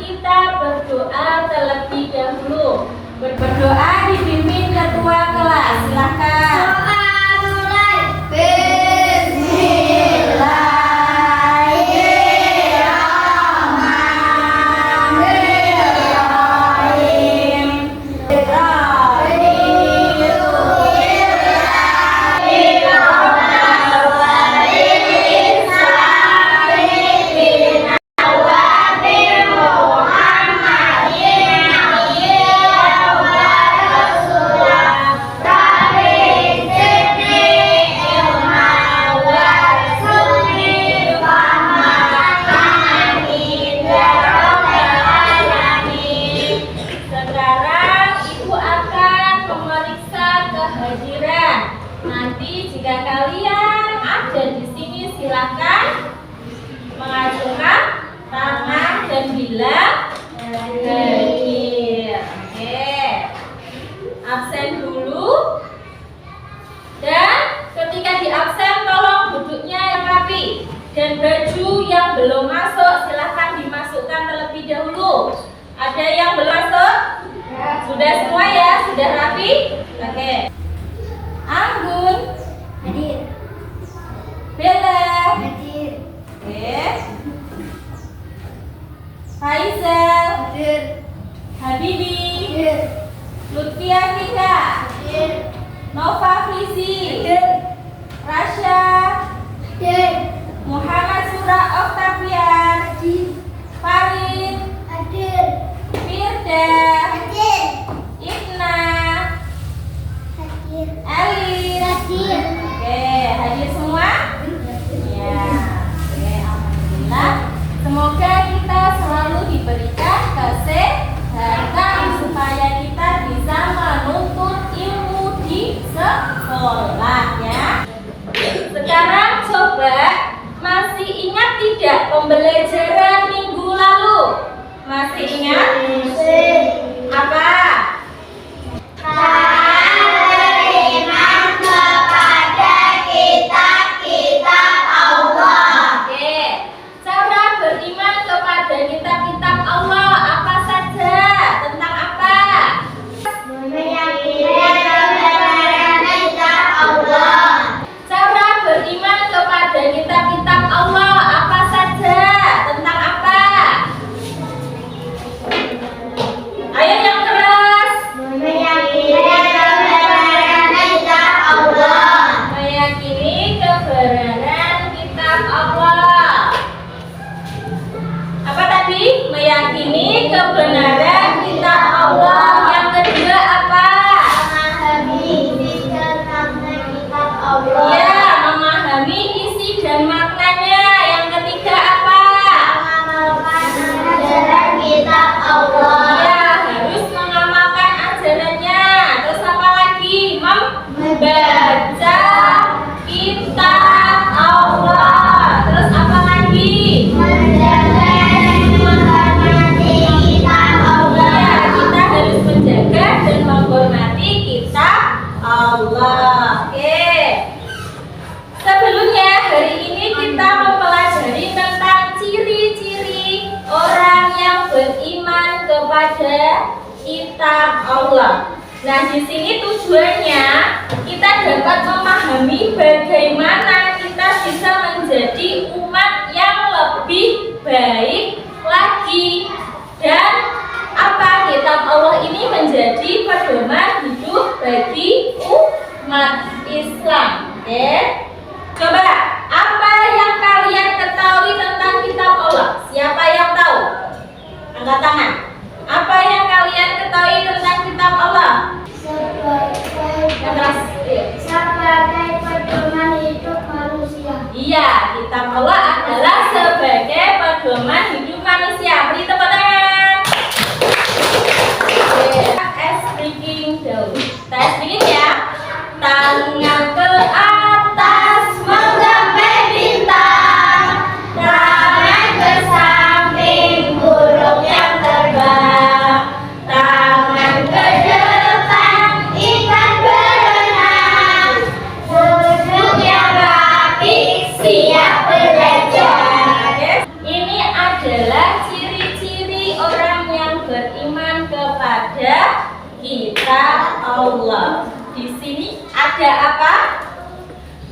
kita berdoa terlebih dahulu. Berdoa dipimpin ketua kelas. Silakan. Doa mulai. Nanti jika kalian ada di sini silakan mengacungkan tangan dan bilang hadir. Oke. Absen dulu. Dan ketika di absen tolong duduknya yang rapi dan baju yang belum masuk silakan dimasukkan terlebih dahulu. Ada yang belum masuk? Sudah semua ya? Sudah rapi? Oke. Anggun Hadir. Bella Hadir. Oke. Faisal Hadir. Habibi Hadir. Lutfia Fika Hadir. Nova Frizi Hadir. Rasya Hadir. Muhammad Surah Octavian Hadir. Farid Hadir. Firda Hadir. Ibna Hadir. Elin Hadir. Oke, hadir semua? Ya, oke, alhamdulillah. Semoga kita selalu diberikan kesehatan supaya kita bisa menuntut ilmu di sekolah ya. Sekarang coba masih ingat tidak pembelajaran minggu lalu? Masih ingat? Apa? Kitab-kitab Allah apa saja? Tentang apa? Cara beriman kepada kitab-kitab Allah apa saja? Tentang apa? Ayo yang keras. Meyakini kebenaran kitab Allah. Apa tadi? Meyakini kebenaran kitab Allah. Yang kedua apa? Ya, memahami isi dan maknanya. Yang ketiga apa? Ya, harus mengamalkan ajarannya. Terus apa lagi? Membaca kitab Allah. Terus apa lagi? Kita harus menjaga dan menghormati kitab Allah. Oke. Sebelumnya hari ini kita mempelajari tentang ciri-ciri orang yang beriman kepada kitab Allah. Nah, di sini tujuannya kita dapat memahami bagaimana kita bisa menjadi umat yang lebih baik lagi. Dan apa kitab Allah ini menjadi pedoman hidup bagi umat Islam. Oke. Coba, apa yang kalian ketahui tentang kitab Allah? Siapa yang tahu? Angkat tangan. Apa yang kalian ketahui tentang kitab Allah? Sebagai pedoman hidup manusia. Iya, kitab Allah adalah sebagai pedoman hidup manusia. Beri tepuk tangan. Speaking dahulu. Tes speaking ya. Tangan ke atas. ada apa?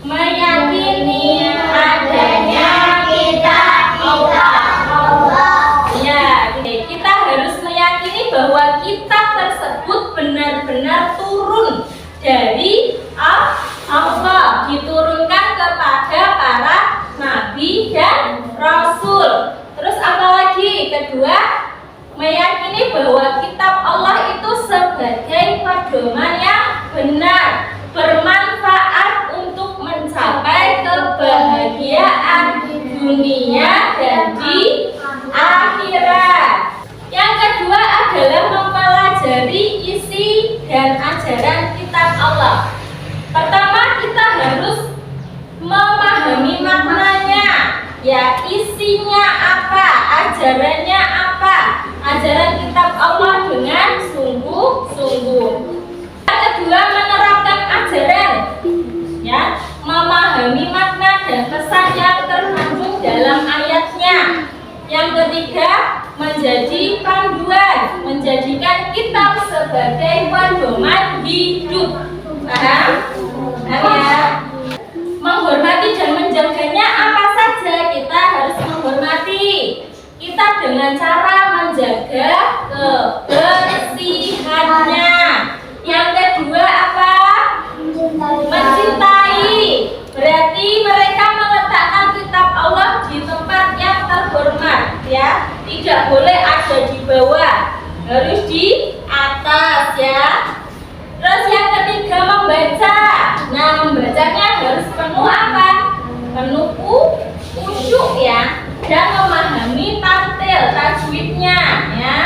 Meyakini adanya kitab Allah. Ya, kita harus meyakini bahwa kitab tersebut benar-benar turun dari Allah, diturunkan kepada para nabi dan rasul. Terus apa lagi? Kedua, meyakini bahwa kitab Allah itu sebagai pedoman yang benar, bermanfaat untuk mencapai kebahagiaan dunia dan di akhirat. Yang kedua adalah mempelajari isi dan ajaran kitab Allah. Pertama, kita harus memahami maknanya, ya, isinya apa, ajarannya apa, ajaran kitab Allah dengan sungguh-sungguh. Yang kedua, menerapkan ajaran, ya, memahami makna dan pesan yang terkandung dalam ayatnya. Yang ketiga, menjadi panduan, menjadikan kitab sebagai pedoman hidup. Paham? Ya. Menghormati dan menjaganya apa saja kita harus menghormati. Kita dengan cara menjaga kebersihannya. Yang kedua apa? Mencintai. Berarti mereka meletakkan kitab Allah di tempat yang terhormat, ya. Tidak boleh ada di bawah, harus di atas, ya. Terus yang ketiga membaca. Nah, membacanya harus penuh apa? Penuh khusyuk, ya, dan memahami tartil, tajwidnya, ya.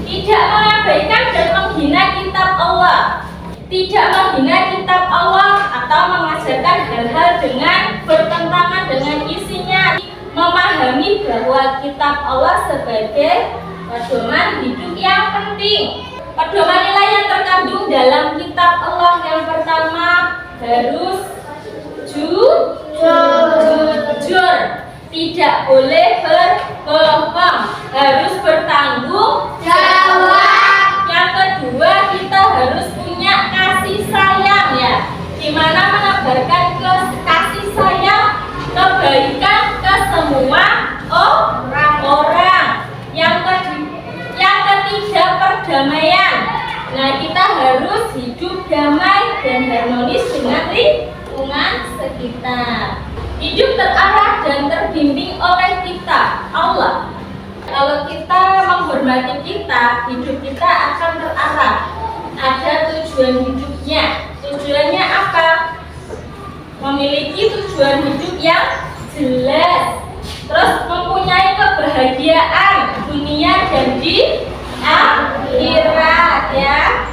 Tidak mengabaikan dan menghina kitab Allah. Tidak menghina kitab Allah atau mengajarkan hal-hal dengan bertentangan dengan isinya. Memahami bahwa kitab Allah sebagai pedoman hidup yang penting. Pedoman nilai yang terkandung dalam kitab Allah yang pertama harus jujur, tidak boleh berbohong, harus bertanggung jawab. Yang kedua, kita harus punya kasih sayang, ya, dimana menebarkan kasih sayang, kebaikan ke semua orang. Yang ketiga, perdamaian. Nah, kita harus hidup damai dan harmonis dengan lingkungan sekitar. Hidup terarah dan terbimbing oleh kitab Allah. Kalau kita menghormati kitab, hidup kita akan terarah. Ada tujuan hidupnya. Tujuannya apa? Memiliki tujuan hidup yang jelas. Terus mempunyai kebahagiaan dunia dan di akhirat, ya.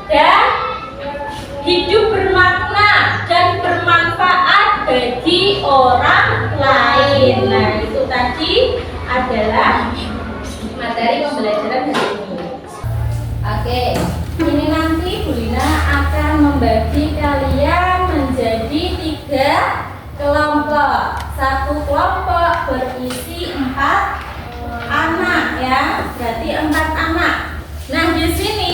Dan hidup bermakna dan bermanfaat bagi orang lain. Nah, itu tadi adalah materi pembelajaran hari ini. Oke, ini nanti Bu Lina akan membagi kalian menjadi 3 kelompok. Satu kelompok berisi 4 anak, ya, berarti 4 anak. Nah, di sini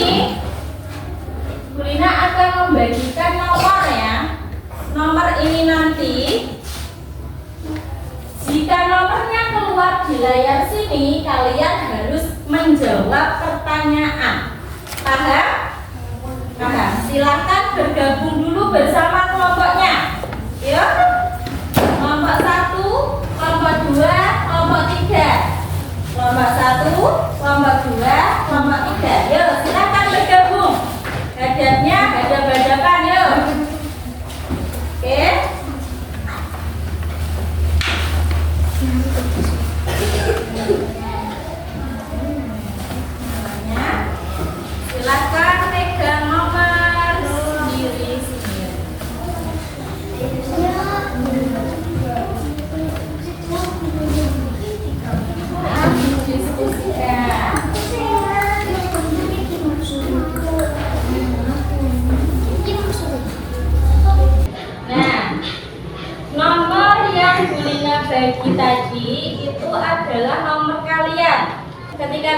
Bu Lina akan membagikan nomor, ya. Nomor ini nanti jika nomornya keluar di layar sini, kalian harus menjawab pertanyaan. Paham? Paham. Silakan bergabung dulu bersama kelompoknya. Yuk. Kelompok 1, kelompok 2, kelompok 3. Kelompok 1, kelompok 2, kelompok 3. Yuk, silakan bergabung. Hadapnya hadap-hadapan, yuk. Oke. Silakan pegang nomor sendiri-sendiri. Nah, nomor yang Bu Lina bagi tadi itu adalah nomor kalian. Ketika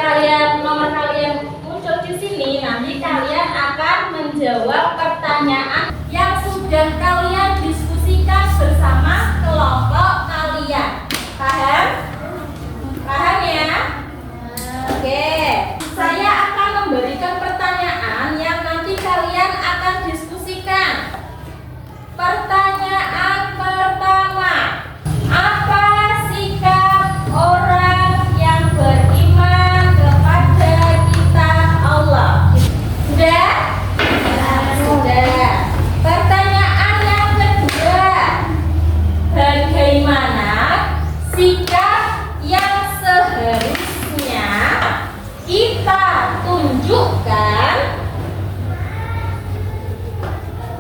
nomor kalian muncul muncul di sini, nanti kalian akan menjawab pertanyaan yang sudah kalian diskusikan bersama kelompok kalian. Paham? Paham ya? Oke. Saya akan memberikan pertanyaan yang nanti kalian akan diskusikan. Pertanyaan pertama. Apa sikap orang yang beriman kepada kitab Allah? Sudah? Sudah. Pertanyaan yang kedua. Bagaimana sikap yang seharusnya kita tunjukkan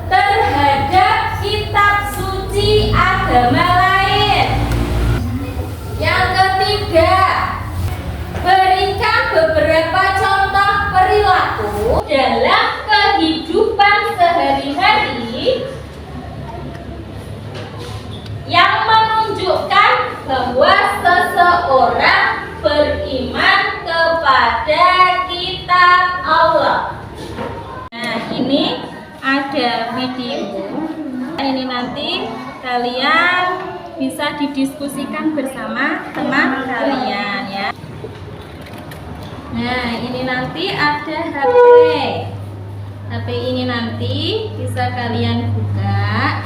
terhadap kitab suci agama lain? Yang ketiga, berikan beberapa contoh perilaku dalam kehidupan sehari-hari yang menunjukkan bahwa seseorang beriman kepada kitab Allah. Nah, ini ada video. Ini nanti kalian bisa didiskusikan bersama teman kalian ya. Nah, ini nanti ada HP. HP ini nanti bisa kalian buka,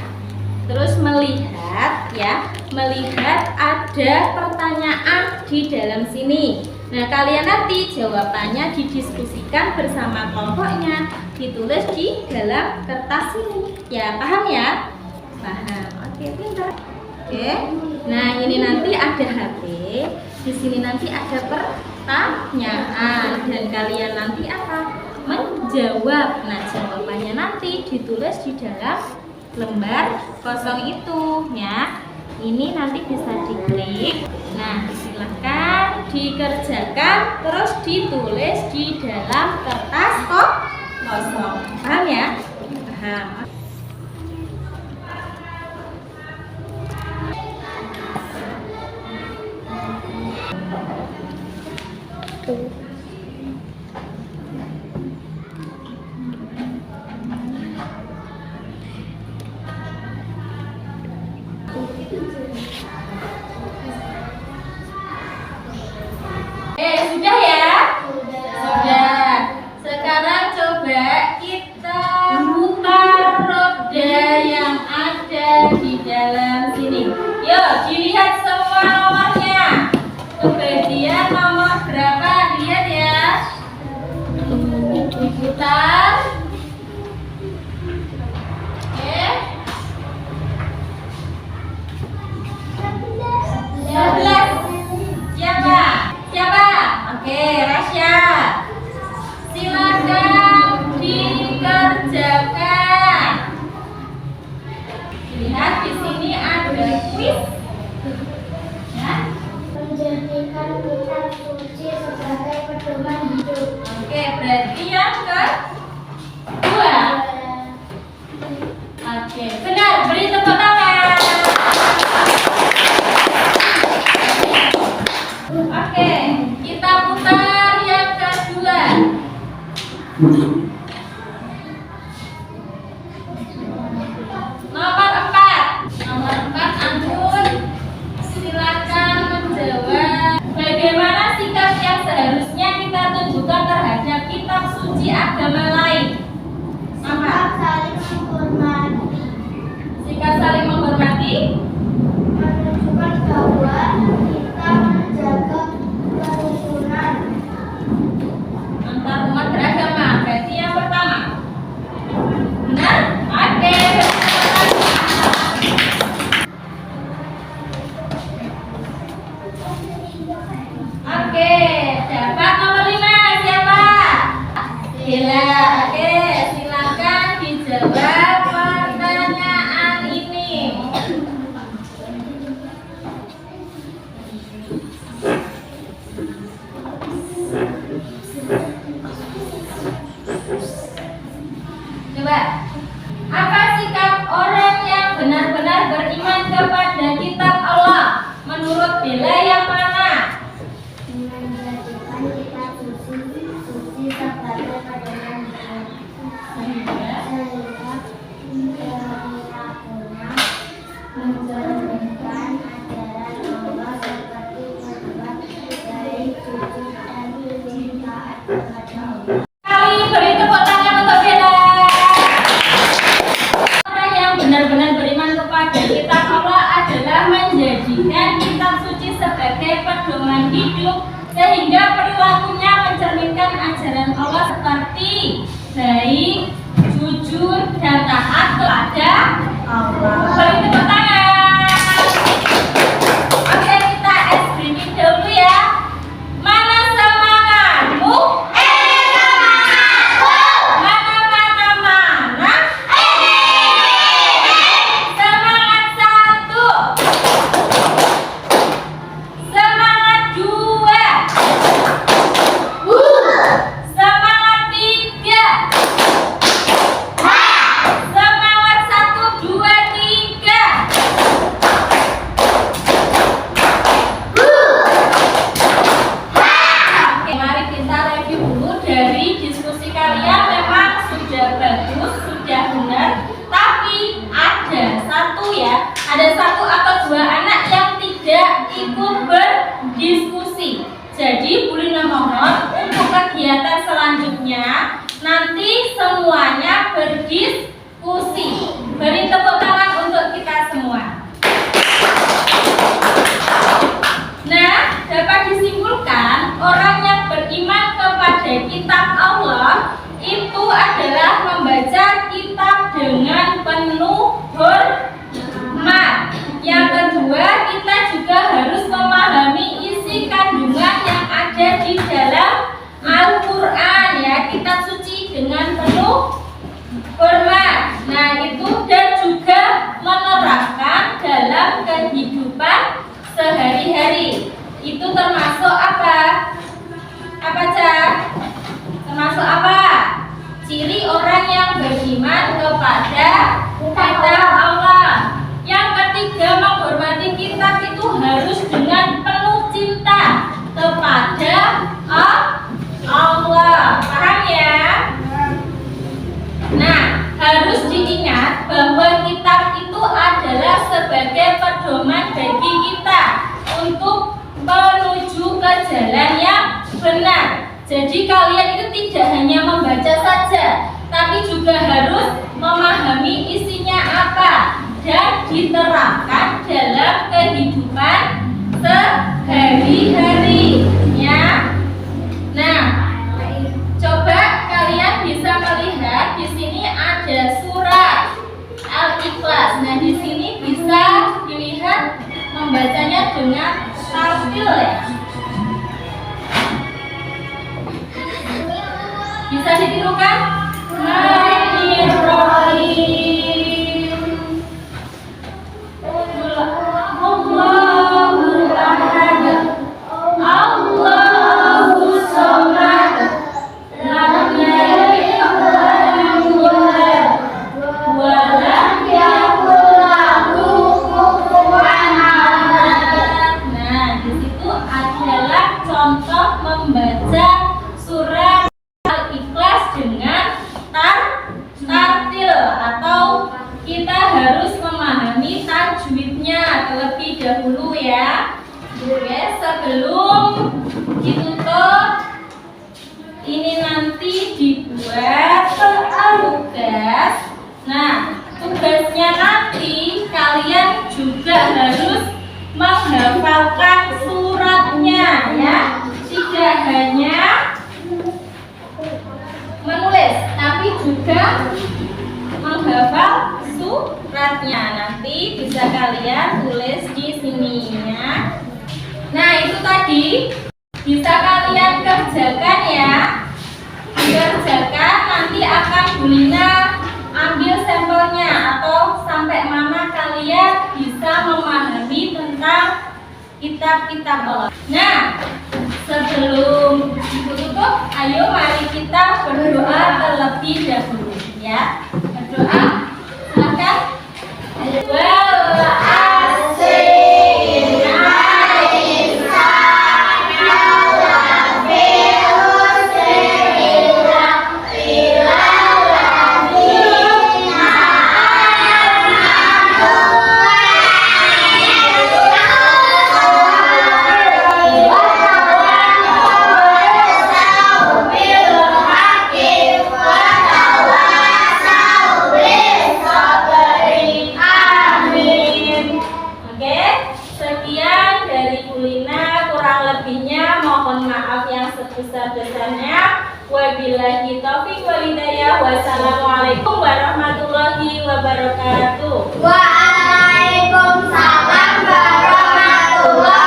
terus melihat ya, melihat ada pertanyaan di dalam sini. Nah, kalian nanti jawabannya didiskusikan bersama kelompoknya, ditulis di dalam kertas ini. Ya, paham ya? Paham. Oke, pintar. Oke. Nah, ini nanti ada HP. Di sini nanti ada pertanyaan dan kalian nanti apa? Menjawab. Nah, jawabannya nanti ditulis di dalam lembar kosong itu ya. Ini nanti bisa diklik. Nah, silahkan dikerjakan, terus ditulis di dalam kertas kosong. Paham ya? Paham. Sudah ya? Sudah. Sekarang coba kita putar roda yang ada di dalam sini. Yuk, dilihat semua nomornya. Kemudian nomor berapa? Lihat ya. Diputar. Oke. 11. Siapa? Siapa? Oke, Rasya. Silakan dikerjakan. Lihat di sini ada quiz. Ya. Menjadikan kitab suci sebagai pedoman hidup. Oke, berarti yang kedua. Oke, benar. Beri tepuk tangan. Oke, kita putar yang kedua. Nomor 4. Nomor 4, Anggun. Silakan menjawab. Bagaimana sikap yang seharusnya kita tunjukkan terhadap kitab suci agama lain? Apa? Saling menghormati. Sikap saling menghormati. Menunjukkan bahwa kita menjaga kerukunan. Antar umat beragama. Berarti dalam hidup sehingga perilakunya mencerminkan ajaran Allah seperti baik, jujur, dan taat kepada Allah. Beri tepuk tangan. Oke, kita screening dulu ya. Mana semangatmu? Semangatku. Mana? Semangat satu. Semangat dua. Semangat tiga. Semangat satu, dua, tiga. Oke, mari kita review dulu dari diskusi kalian. Memang sudah bagus, sudah benar. Tapi ada satu atau dua anak yang tidak ikut berdiskusi. Jadi Bu Lina mohon untuk kegiatan selanjutnya nanti semuanya berdiskusi. Beri tepuk tangan untuk kita semua. Nah, dapat disimpulkan orang yang beriman kepada kitab Allah itu adalah membaca kitab dengan penuh hormat. Yang kedua, kita juga harus memahami isi kandungan yang ada di dalam Al-Quran ya, kitab suci dengan penuh hormat. Nah itu, dan juga menerapkan dalam kehidupan sehari-hari. Itu termasuk apa? Apa Cak? Termasuk apa? Ciri orang yang beriman kepada kitab Allah. Yang ketiga, menghormati kitab itu harus dengan penuh cinta kepada Allah. Paham ya? Nah, harus diingat bahwa kitab itu adalah sebagai pedoman bagi kita untuk menuju ke jalan yang benar. Jadi kalian itu tidak hanya membaca saja, tapi juga harus memahami isinya apa dan diterapkan dalam kehidupan sehari-hari ya. Nah, coba kalian bisa melihat di sini ada surat Al-Ikhlas. Nah, di sini bisa dilihat membacanya dengan tartil ya. Bisa ditirukan? Bismillahirrahmanirrahim. Allahul Ahad, Allahus Samad, lam yalid walam yulad wa lam yakul lahu kufuwan ahad. Nah, di situ adalah contoh membaca surat Al-Ikhlas dengan tartil, atau kita harus memahami tajwidnya terlebih dahulu ya. Oke, sebelum ditutup ini nanti dibuat tugas. Nah, tugasnya nanti kalian juga harus menghafalkan suratnya ya. Tidak hanya menulis, tapi juga menghafal suratnya. Nanti bisa kalian tulis di sininya. Nah, itu tadi bisa kalian kerjakan ya. Dikerjakan, nanti akan Bu Lina ambil sampelnya atau sampai mana kalian bisa memahami tentang kitab-kitab Allah. Nah, sebelum ditutup, ayo mari kita berdoa terlebih dahulu ya. Berdoa, silakan. Wow. lebihnya mohon maaf yang sebesar-besarnya. Wabillahi taufiq wal hidayah. Wassalamualaikum warahmatullahi wabarakatuh. Waalaikumsalam warahmatullahi